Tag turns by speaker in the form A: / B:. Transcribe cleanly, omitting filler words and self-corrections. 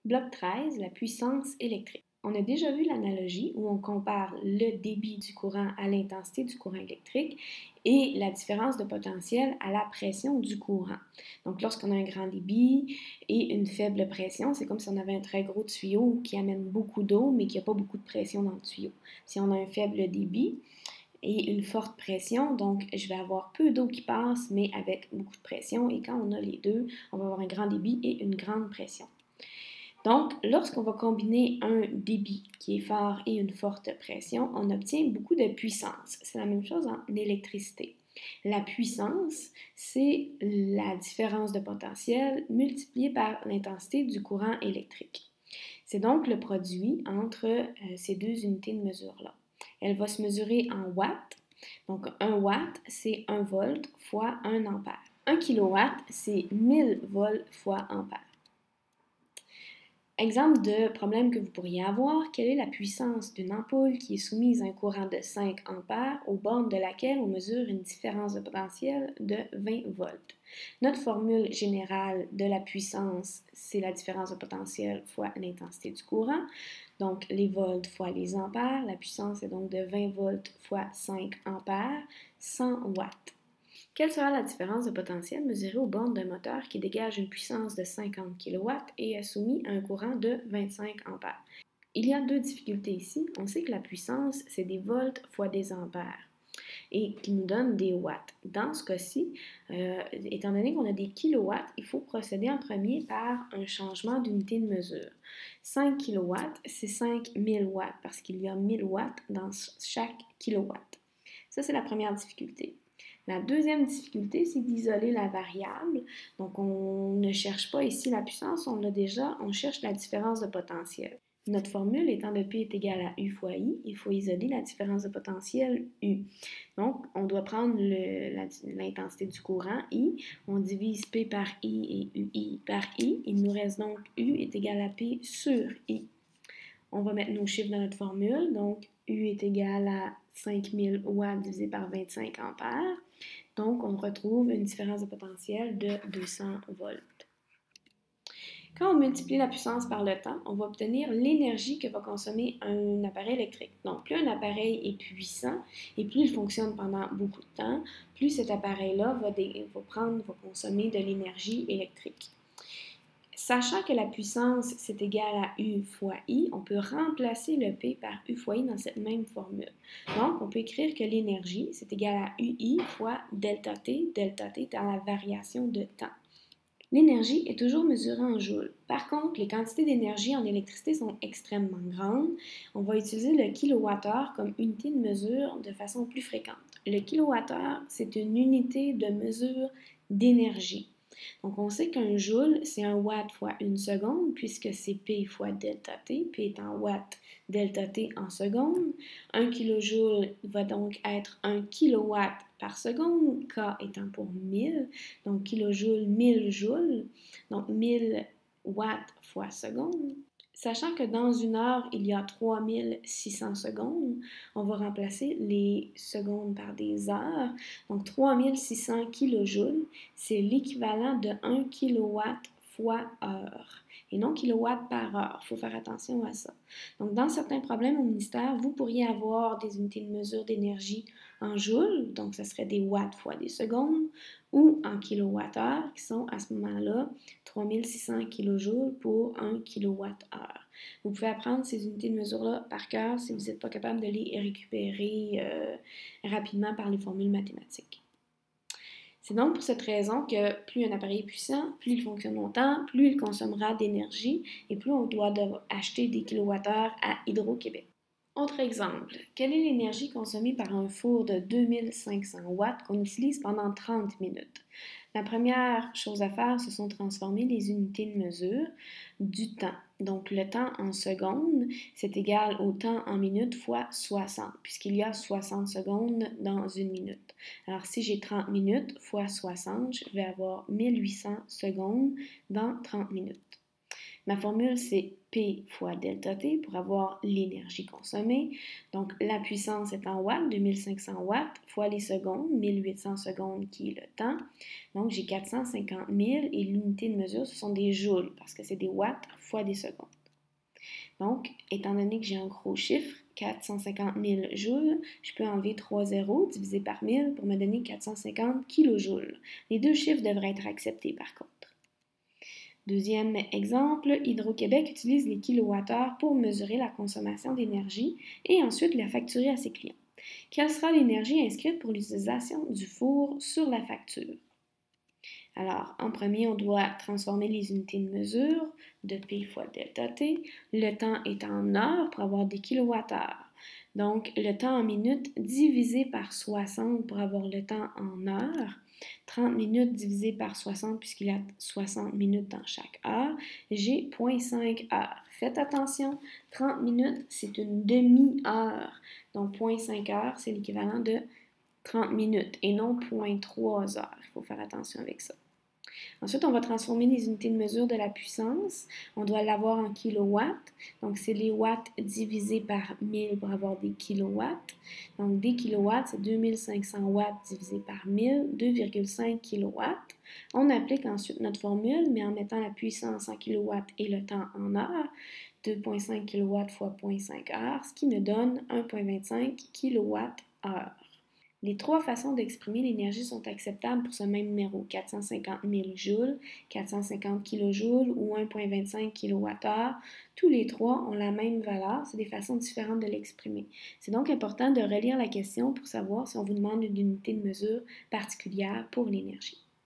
A: Bloc 13, la puissance électrique. On a déjà vu l'analogie où on compare le débit du courant à l'intensité du courant électrique et la différence de potentiel à la pression du courant. Donc, lorsqu'on a un grand débit et une faible pression, c'est comme si on avait un très gros tuyau qui amène beaucoup d'eau, mais qui n'a pas beaucoup de pression dans le tuyau. Si on a un faible débit et une forte pression, donc je vais avoir peu d'eau qui passe, mais avec beaucoup de pression. Et quand on a les deux, on va avoir un grand débit et une grande pression. Donc, lorsqu'on va combiner un débit qui est fort et une forte pression, on obtient beaucoup de puissance. C'est la même chose en électricité. La puissance, c'est la différence de potentiel multipliée par l'intensité du courant électrique. C'est donc le produit entre ces deux unités de mesure-là. Elle va se mesurer en watts. Donc, 1 watt, c'est 1 volt fois 1 ampère. 1 kilowatt, c'est 1000 volts fois ampère. Exemple de problème que vous pourriez avoir, quelle est la puissance d'une ampoule qui est soumise à un courant de 5 ampères aux bornes de laquelle on mesure une différence de potentiel de 20 volts? Notre formule générale de la puissance, c'est la différence de potentiel fois l'intensité du courant. Donc, les volts fois les ampères. La puissance est donc de 20 volts fois 5 ampères, 100 watts. Quelle sera la différence de potentiel mesurée aux bornes d'un moteur qui dégage une puissance de 50 kW et est soumis à un courant de 25 ampères? Il y a deux difficultés ici. On sait que la puissance, c'est des volts fois des ampères et qui nous donne des watts. Dans ce cas-ci, étant donné qu'on a des kilowatts, il faut procéder en premier par un changement d'unité de mesure. 5 kilowatts, c'est 5000 watts parce qu'il y a 1000 watts dans chaque kilowatt. Ça, c'est la première difficulté. La deuxième difficulté, c'est d'isoler la variable. Donc, on ne cherche pas ici la puissance, on l'a déjà, on cherche la différence de potentiel. Notre formule étant de P est égal à U fois I, il faut isoler la différence de potentiel U. Donc, on doit prendre l'intensité du courant I, on divise P par I et UI par I. Il nous reste donc U est égal à P sur I. On va mettre nos chiffres dans notre formule. Donc, U est égal à 5000 watts divisé par 25 ampères. Donc, on retrouve une différence de potentiel de 200 volts. Quand on multiplie la puissance par le temps, on va obtenir l'énergie que va consommer un appareil électrique. Donc, plus un appareil est puissant et plus il fonctionne pendant beaucoup de temps, plus cet appareil-là va consommer de l'énergie électrique. Sachant que la puissance, c'est égal à U fois I, on peut remplacer le P par U fois I dans cette même formule. Donc, on peut écrire que l'énergie, c'est égal à UI fois delta T étant la variation de temps. L'énergie est toujours mesurée en joules. Par contre, les quantités d'énergie en électricité sont extrêmement grandes. On va utiliser le kilowattheure comme unité de mesure de façon plus fréquente. Le kilowattheure, c'est une unité de mesure d'énergie. Donc, on sait qu'un joule, c'est un watt fois une seconde, puisque c'est P fois delta T. P est en watts, delta T en secondes. Un kilojoule va donc être 1 kilowatt par seconde, K étant pour 1000. Donc, kilojoule, 1000 joules. Donc, 1000 watts fois seconde. Sachant que dans une heure, il y a 3600 secondes, on va remplacer les secondes par des heures. Donc, 3600 kilojoules, c'est l'équivalent de 1 kilowatt fois heure et non kilowatt par heure. Il faut faire attention à ça. Donc, dans certains problèmes au ministère, vous pourriez avoir des unités de mesure d'énergie en joules, donc ce serait des watts fois des secondes, ou en kilowattheure, qui sont à ce moment-là 3600 kilojoules pour 1 kilowattheure. Vous pouvez apprendre ces unités de mesure-là par cœur si vous n'êtes pas capable de les récupérer rapidement par les formules mathématiques. C'est donc pour cette raison que plus un appareil est puissant, plus il fonctionne longtemps, plus il consommera d'énergie et plus on doit acheter des kilowattheures à Hydro-Québec. Autre exemple, quelle est l'énergie consommée par un four de 2500 watts qu'on utilise pendant 30 minutes? La première chose à faire, ce sont transformer les unités de mesure du temps. Donc, le temps en secondes, c'est égal au temps en minutes fois 60, puisqu'il y a 60 secondes dans une minute. Alors, si j'ai 30 minutes fois 60, je vais avoir 1800 secondes dans 30 minutes. Ma formule, c'est P fois delta T pour avoir l'énergie consommée. Donc, la puissance est en watts, 2500 watts, fois les secondes, 1800 secondes qui est le temps. Donc, j'ai 450 000 et l'unité de mesure, ce sont des joules parce que c'est des watts fois des secondes. Donc, étant donné que j'ai un gros chiffre, 450 000 joules, je peux enlever 3 zéros divisé par 1000 pour me donner 450 kilojoules. Les deux chiffres devraient être acceptés par contre. Deuxième exemple, Hydro-Québec utilise les kilowattheures pour mesurer la consommation d'énergie et ensuite la facturer à ses clients. Quelle sera l'énergie inscrite pour l'utilisation du four sur la facture? Alors, en premier, on doit transformer les unités de mesure de P fois delta T. Le temps est en heures pour avoir des kilowattheures. Donc, le temps en minutes divisé par 60 pour avoir le temps en heures. 30 minutes divisé par 60 puisqu'il y a 60 minutes dans chaque heure. J'ai 0,5 heures. Faites attention, 30 minutes, c'est une demi-heure. Donc, 0,5 heures, c'est l'équivalent de 30 minutes et non 0,3 heures. Il faut faire attention avec ça. Ensuite, on va transformer les unités de mesure de la puissance. On doit l'avoir en kilowatts. Donc, c'est les watts divisés par 1000 pour avoir des kilowatts. Donc, des kilowatts, c'est 2500 watts divisé par 1000, 2,5 kilowatts. On applique ensuite notre formule, mais en mettant la puissance en kilowatts et le temps en heures. 2,5 kilowatts fois 0,5 heures, ce qui me donne 1,25 kWh. Les trois façons d'exprimer l'énergie sont acceptables pour ce même numéro, 450 000 joules, 450 kJ ou 1,25 kWh. Tous les trois ont la même valeur, c'est des façons différentes de l'exprimer. C'est donc important de relire la question pour savoir si on vous demande une unité de mesure particulière pour l'énergie.